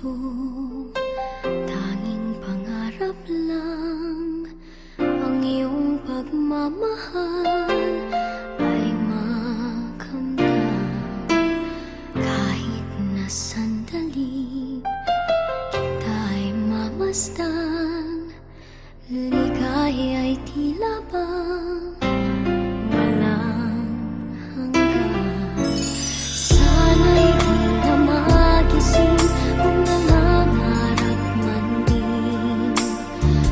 ito, tanging pangarap lang. Ang iyong pagmamahal ay makamdam. Kahit na sandali kita'y mamasdan, ligaya ay tila bang walang hanggan. Sana'y di na magising kung nangangarap man din,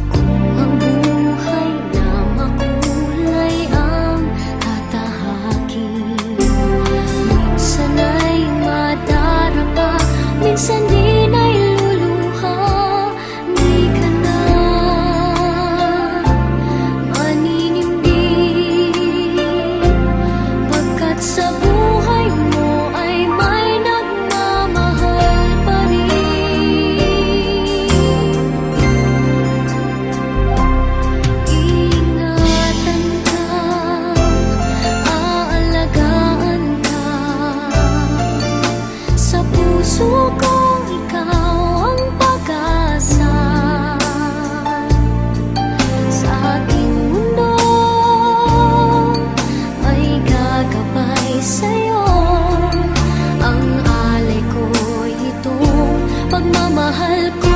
kung ang buhay na makulay ang tatahakin. Minsan ay madarapa, minsan din ay luluha. Di ka na maninindig, pagkat sa buhay mo ay may nagmamahal pa rin. Ingatan ka, aalagaan ka, sa puso ko ikaw ang pag-asa. Sa ating mundo ay gagabay sa'yo, ang alay ko'y itong pagmamahal ko.